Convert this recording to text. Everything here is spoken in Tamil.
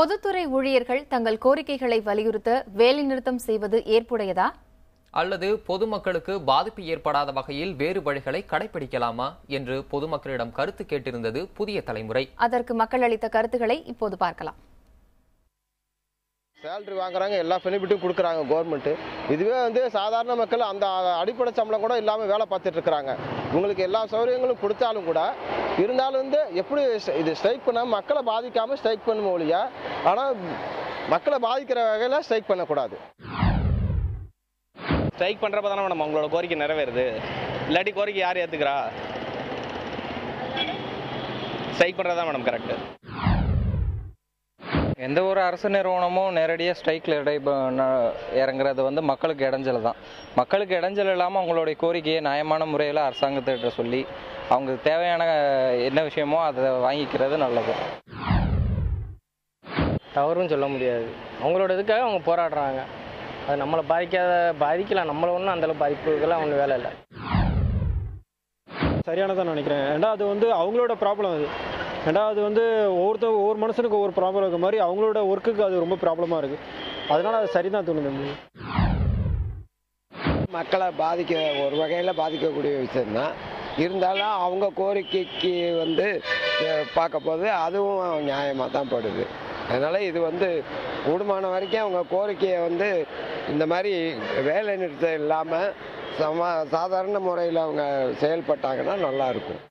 பொதுத்துறை ஊழியர்கள் தங்கள் கோரிக்கைகளை வலியுறுத்த வேலைநிறுத்தம் செய்வது ஏற்புடையதா அல்லது பொதுமக்களுக்கு பாதிப்பு ஏற்படாத வகையில் வேறு வழிகளை கடைபிடிக்கலாமா என்று பொதுமக்களிடம் கருத்து கேட்டிருந்தது புதிய தலைமுறை. அதற்கு மக்கள் அளித்த கருத்துக்களை இப்போது பார்க்கலாம். சேலரி வாங்குறாங்க, எல்லா பெனிஃபிட்டும் கொடுக்குறாங்க கவர்மெண்ட். இதுவே சாதாரண மக்கள் அந்த அடிப்படை சம்பளம் கூட இல்லாமல் வேலை பார்த்துட்டு இருக்கிறாங்க. உங்களுக்கு எல்லா சௌகரியங்களும் கொடுத்தாலும் கூட இருந்தாலும் எப்படி இது ஸ்ட்ரைக் பண்ணாமல் மக்களை பாதிக்காமல் ஸ்ட்ரைக் பண்ணும் ஒழியா, ஆனால் மக்களை பாதிக்கிற வகையில் ஸ்ட்ரைக் பண்ணக்கூடாது. ஸ்ட்ரைக் பண்ணுறப்ப தானே மேடம் அவங்களோட கோரிக்கை நிறைவேறுது. இல்லாட்டி கோரிக்கை யார் ஏற்றுக்கிறா? ஸ்ட்ரைக் பண்ணுறது தான் மேடம் கரெக்டு. எந்த ஒரு அரசு நிறுவனமும் நேரடியாக ஸ்ட்ரைக்கில் இறங்குறது மக்களுக்கு இடைஞ்சல் தான். மக்களுக்கு இடைஞ்சல் இல்லாமல் அவங்களுடைய கோரிக்கையை நியாயமான முறையில் அரசாங்கத்திட்ட சொல்லி அவங்களுக்கு தேவையான என்ன விஷயமோ அதை வாங்கிக்கிறது நல்லது. தவறுன்னு சொல்ல முடியாது. அவங்களோட இதுக்காக அவங்க போராடுறாங்க. அது நம்மளை பாதிக்கலாம். நம்மளை ஒன்றும் அந்தளவு பாதிப்புக்கெல்லாம் ஒன்றும் வேலை இல்லை. சரியானதான் நினைக்கிறேன். ஏன்னா அது அவங்களோட ப்ராப்ளம். அது ஏன்னா அது ஒவ்வொரு மனுஷனுக்கு ஒவ்வொரு ப்ராப்ளம் இருக்க மாதிரி அவங்களோட ஒர்க்குக்கு அது ரொம்ப ப்ராப்ளமாக இருக்குது. அதனால் அது சரிதான் தோணுது. மக்களை ஒரு வகையில் பாதிக்கக்கூடிய விஷயம்தான். இருந்தாலும் அவங்க கோரிக்கைக்கு பார்க்க போது அதுவும் நியாயமாக தான் படுது. அதனால் இது கூடுமான வரைக்கும் அவங்க கோரிக்கையை இந்த மாதிரி வேலை நிறுத்தம் இல்லாமல் சாதாரண முறையில் அவங்க செயல்பட்டாங்கன்னா நல்லாயிருக்கும்.